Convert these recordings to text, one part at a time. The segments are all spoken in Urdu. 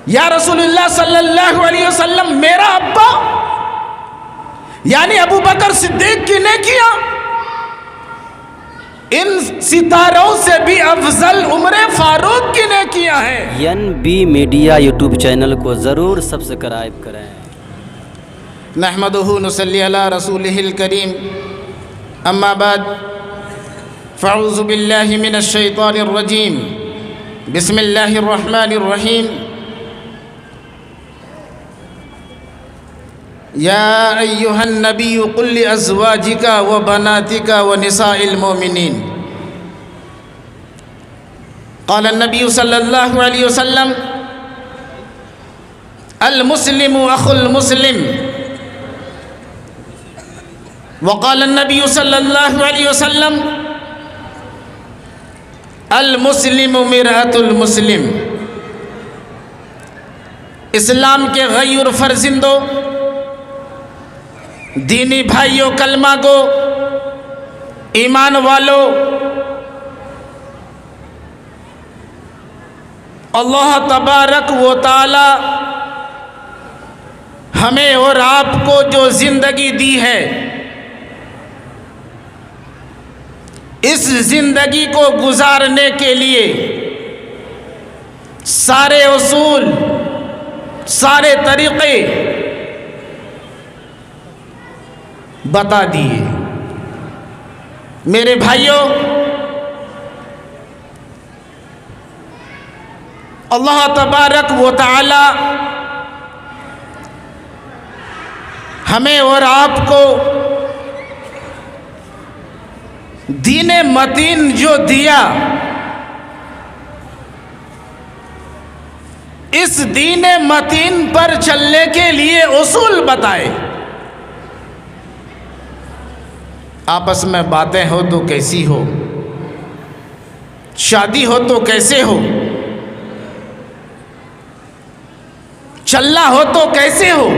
یا رسول اللہ صلی اللہ علیہ وسلم میرا ابا یعنی ابو بکر صدیق کی نیکیاں ان ستاروں سے بھی افضل عمر فاروق کی نیکیاں ہیں۔ NB میڈیا یوٹیوب چینل کو ضرور سبسکرائب کریں۔ نحمدہ نصلی علی رسولہ الکریم، اما بعد فاعوذ باللہ من الشیطان الرجیم، بسم اللہ الرحمن الرحیم۔ یا ایہا النبی قل لازواجک وبناتک ونساء المؤمنین، قال النبی صلی اللہ علیہ وسلم المسلم اخو المسلم، وقال النبی صلی اللہ علیہ وسلم المسلم مرآۃ المسلم۔ اسلام کے غیور فرزندوں، دینی بھائیوں، کلمہ گو، ایمان والو، اللہ تبارک و تعالی ہمیں اور آپ کو جو زندگی دی ہے، اس زندگی کو گزارنے کے لیے سارے اصول، سارے طریقے بتا دیے۔ میرے بھائیوں، اللہ تبارک و تعالی ہمیں اور آپ کو دین متین جو دیا، اس دین متین پر چلنے کے لیے اصول بتائے۔ آپس میں باتیں ہو تو کیسی ہو، شادی ہو تو کیسے ہو، چلنا ہو تو کیسے ہو،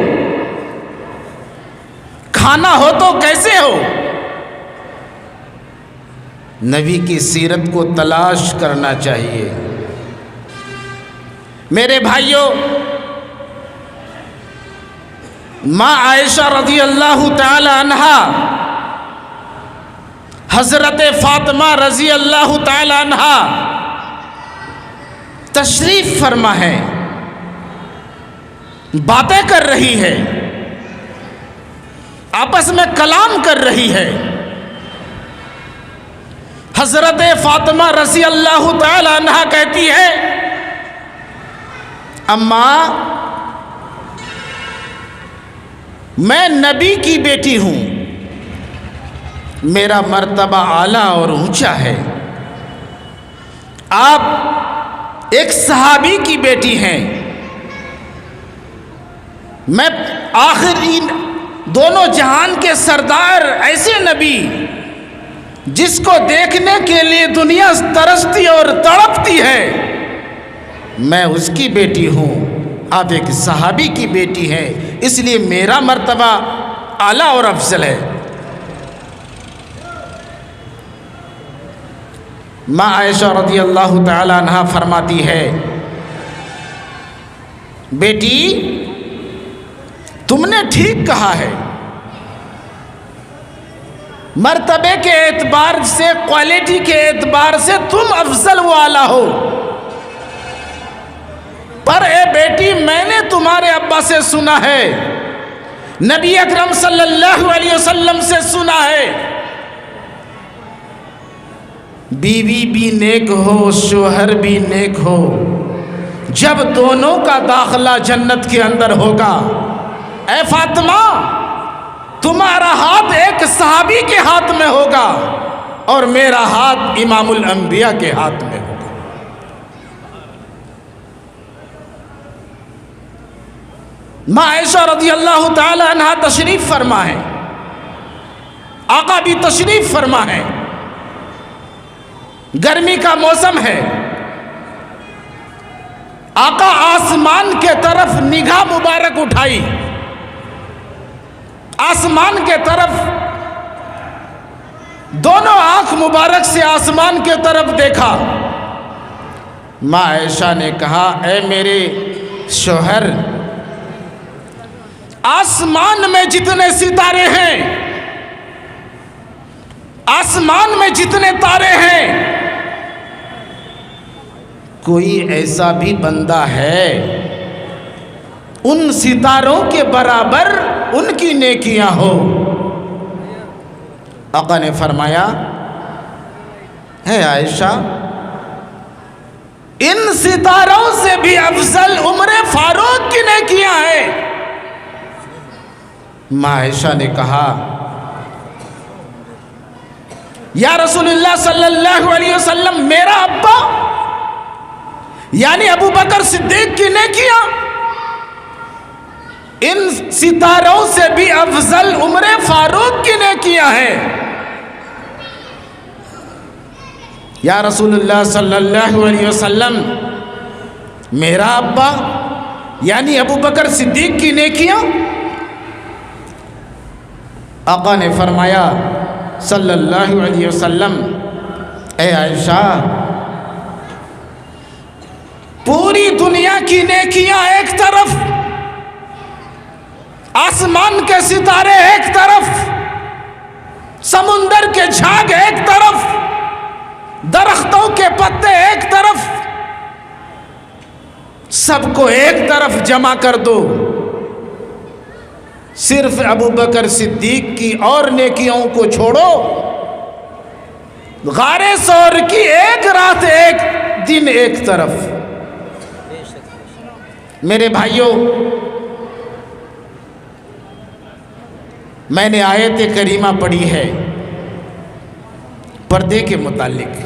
کھانا ہو تو کیسے ہو، نبی کی سیرت کو تلاش کرنا چاہیے۔ میرے بھائیوں، ماں عائشہ رضی اللہ تعالی عنہا، حضرت فاطمہ رضی اللہ تعالی عنہا تشریف فرما ہے، باتیں کر رہی ہے، آپس میں کلام کر رہی ہے۔ حضرت فاطمہ رضی اللہ تعالی عنہا کہتی ہے، اماں میں نبی کی بیٹی ہوں، میرا مرتبہ اعلیٰ اور اونچا ہے، آپ ایک صحابی کی بیٹی ہیں، میں آخری دونوں جہان کے سردار ایسے نبی جس کو دیکھنے کے لیے دنیا ترستی اور تڑپتی ہے، میں اس کی بیٹی ہوں، آپ ایک صحابی کی بیٹی ہیں، اس لیے میرا مرتبہ اعلیٰ اور افضل ہے۔ ماں عائشہ رضی اللہ تعالی عنہا فرماتی ہے، بیٹی تم نے ٹھیک کہا ہے، مرتبے کے اعتبار سے، کوالٹی کے اعتبار سے تم افضل و اعلیٰ ہو، پر اے بیٹی میں نے تمہارے ابا سے سنا ہے، نبی اکرم صلی اللہ علیہ وسلم سے سنا ہے، بیوی بھی نیک ہو، شوہر بھی نیک ہو، جب دونوں کا داخلہ جنت کے اندر ہوگا، اے فاطمہ تمہارا ہاتھ ایک صحابی کے ہاتھ میں ہوگا اور میرا ہاتھ امام الانبیاء کے ہاتھ میں ہوگا۔ ماں عائشہ رضی اللہ تعالی عنہا تشریف فرما ہے، آقا بھی تشریف فرما ہے، گرمی کا موسم ہے، آقا آسمان کے طرف نگاہ مبارک اٹھائی، آسمان کے طرف دونوں آنکھ مبارک سے آسمان کے طرف دیکھا۔ ماں عائشہ نے کہا، اے میرے شوہر آسمان میں جتنے ستارے ہیں، آسمان میں جتنے تارے ہیں، کوئی ایسا بھی بندہ ہے ان ستاروں کے برابر ان کی نیکیاں ہو؟ آقا نے فرمایا، ہے عائشہ، ان ستاروں سے بھی افضل عمر فاروق کی نیکیاں ہیں۔ ماں عائشہ نے کہا، یا رسول اللہ صلی اللہ علیہ وسلم، میرا ابا یعنی ابو بکر صدیق کی نیکیاں ان ستاروں سے بھی افضل عمر فاروق کی نیکیاں ہیں۔ یا رسول اللہ صلی اللہ علیہ وسلم، میرا ابا یعنی ابو بکر صدیق کی نیکیاں؟ آقا نے فرمایا صلی اللہ علیہ وسلم، اے عائشہ، پوری دنیا کی نیکیاں ایک طرف، آسمان کے ستارے ایک طرف، سمندر کے جھاگ ایک طرف، درختوں کے پتے ایک طرف، سب کو ایک طرف جمع کر دو، صرف ابو بکر صدیق کی اور نیکیوں کو چھوڑو، غار ثور کی ایک رات ایک دن ایک طرف۔ میرے بھائیوں، میں نے آیت کریمہ پڑھی ہے پردے کے متعلق۔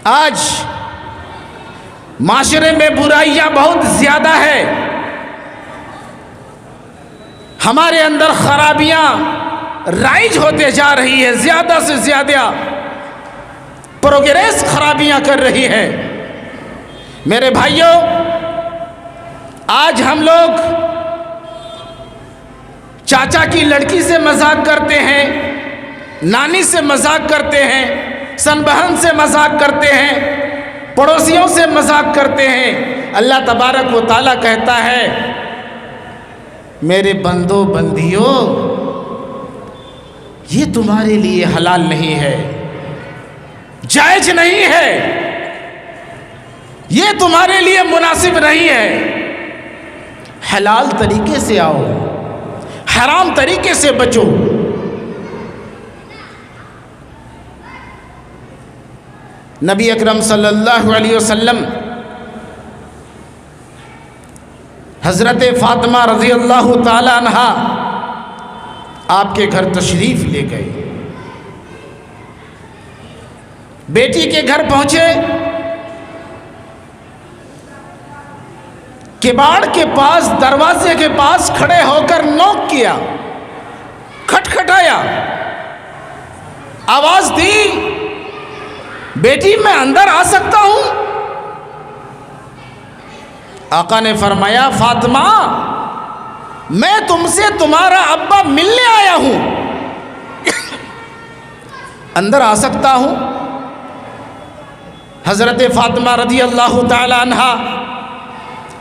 آج معاشرے میں برائیاں بہت زیادہ ہے، ہمارے اندر خرابیاں رائج ہوتے جا رہی ہے، زیادہ سے زیادہ پروگریس خرابیاں کر رہی ہے۔ میرے بھائیوں، آج ہم لوگ چاچا کی لڑکی سے مذاق کرتے ہیں، نانی سے مذاق کرتے ہیں، سن بہن سے مذاق کرتے ہیں، پڑوسیوں سے مذاق کرتے ہیں۔ اللہ تبارک و تعالیٰ کہتا ہے، میرے بندو بندیوں، یہ تمہارے لیے حلال نہیں ہے، جائز نہیں ہے، یہ تمہارے لیے مناسب نہیں ہے۔ حلال طریقے سے آؤ، حرام طریقے سے بچو۔ نبی اکرم صلی اللہ علیہ وسلم حضرت فاطمہ رضی اللہ تعالی عنہا آپ کے گھر تشریف لے گئے، بیٹی کے گھر پہنچے، کباڑ کے پاس، دروازے کے پاس کھڑے ہو کر نوک کیا، کھٹکھٹایا، آواز دی، بیٹی میں اندر آ سکتا ہوں؟ آقا نے فرمایا، فاطمہ، میں تم سے تمہارا ابا ملنے آیا ہوں، اندر آ سکتا ہوں؟ حضرت فاطمہ رضی اللہ تعالی عنہا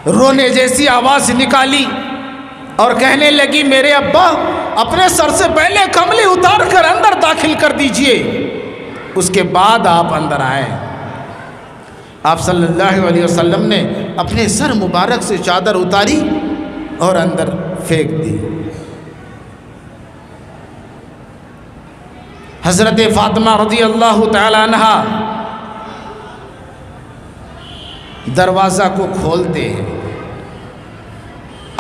رونے جیسی آواز نکالی اور کہنے لگی، میرے ابا، اپنے سر سے پہلے کملی اتار کر اندر داخل کر دیجئے، اس کے بعد آپ اندر آئیں۔ آپ صلی اللہ علیہ وسلم نے اپنے سر مبارک سے چادر اتاری اور اندر پھینک دی۔ حضرت فاطمہ رضی اللہ تعالی عنہا دروازہ کو کھولتے ہیں،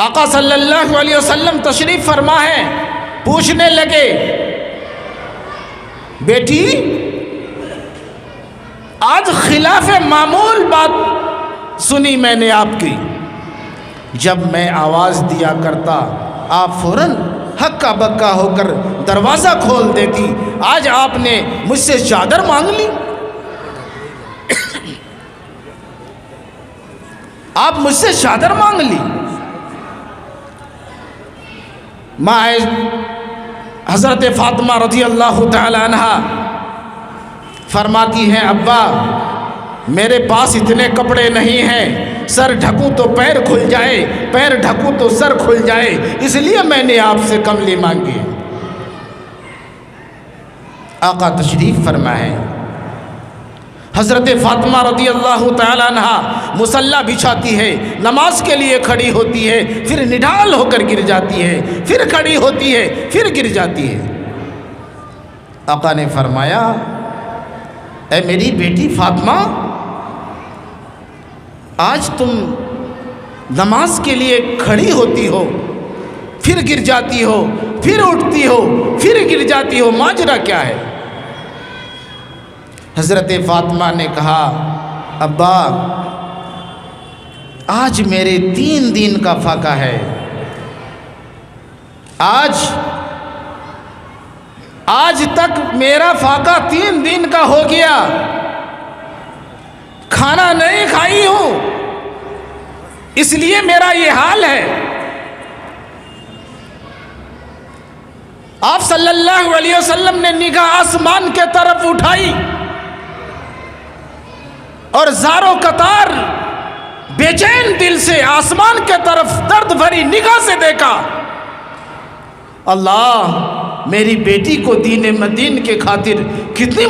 آقا صلی اللہ علیہ وسلم تشریف فرما ہے، پوچھنے لگے، بیٹی، آج خلاف معمول بات سنی میں نے آپ کی، جب میں آواز دیا کرتا آپ فوراً ہکا بکا ہو کر دروازہ کھول دیتی، آج آپ نے مجھ سے چادر مانگ لی، آپ مجھ سے چادر مانگ لی۔ ماں حضرت فاطمہ رضی اللہ تعالی عنہا فرماتی ہیں، ابا، میرے پاس اتنے کپڑے نہیں ہیں، سر ڈھکوں تو پیر کھل جائے، پیر ڈھکوں تو سر کھل جائے، اس لیے میں نے آپ سے کملی مانگی۔ آقا تشریف فرمائے، حضرت فاطمہ رضی اللہ تعالیٰ عنہ مصلی بچھاتی ہے، نماز کے لیے کھڑی ہوتی ہے، پھر نڈال ہو کر گر جاتی ہے، پھر کھڑی ہوتی ہے، پھر گر جاتی ہے۔ آقا نے فرمایا، اے میری بیٹی فاطمہ، آج تم نماز کے لیے کھڑی ہوتی ہو، پھر گر جاتی ہو، پھر اٹھتی ہو، پھر گر جاتی ہو، ماجرا کیا ہے؟ حضرت فاطمہ نے کہا، ابا آج میرے 3 دن کا فاقہ ہے، آج تک میرا فاقہ 3 دن کا ہو گیا، کھانا نہیں کھائی ہوں، اس لیے میرا یہ حال ہے۔ آپ صلی اللہ علیہ وسلم نے نگاہ آسمان کے طرف اٹھائی اور زاروں قطار بے چین دل سے آسمان کے طرف درد بھری نگاہ سے دیکھا، اللہ میری بیٹی کو دین مدین کے خاطر کتنی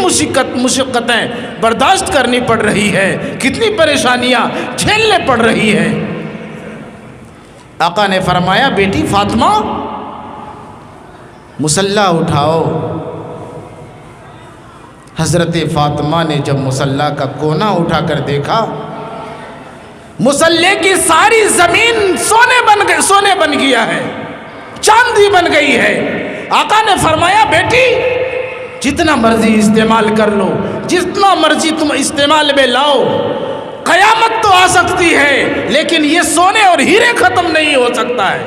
مشقتیں برداشت کرنی پڑ رہی ہے، کتنی پریشانیاں جھیلنے پڑ رہی ہے۔ آقا نے فرمایا، بیٹی فاطمہ مصلی اٹھاؤ۔ حضرت فاطمہ نے جب مصلی کا کونا اٹھا کر دیکھا، مصلی کی ساری زمین سونے بن گیا ہے، چاندی بن گئی ہے۔ آقا نے فرمایا، بیٹی جتنا مرضی استعمال کر لو، جتنا مرضی تم استعمال میں لاؤ، قیامت تو آ سکتی ہے لیکن یہ سونے اور ہیرے ختم نہیں ہو سکتا ہے،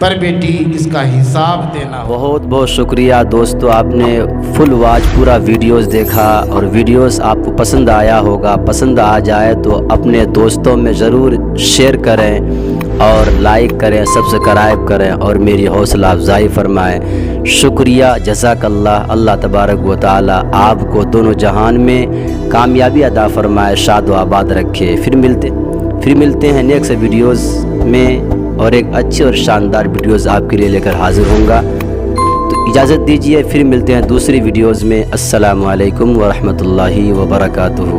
پر بیٹی اس کا حساب دینا ہو۔ بہت بہت شکریہ دوستو، آپ نے فل واچ پورا ویڈیوز دیکھا اور ویڈیوز آپ کو پسند آیا ہوگا۔ پسند آ جائے تو اپنے دوستوں میں ضرور شیئر کریں اور لائک کریں، سبسکرائب کریں اور میری حوصلہ افزائی فرمائیں۔ شکریہ، جزاک اللہ۔ اللہ تبارک و تعالی آپ کو دونوں جہان میں کامیابی عطا فرمائے، شاد و آباد رکھے۔ پھر ملتے ہیں نیکسٹ ویڈیوز میں، اور ایک اچھی اور شاندار ویڈیوز آپ کے لیے لے کر حاضر ہوں گا۔ تو اجازت دیجیے، پھر ملتے ہیں دوسری ویڈیوز میں۔ السلام علیکم ورحمۃ اللہ وبرکاتہ۔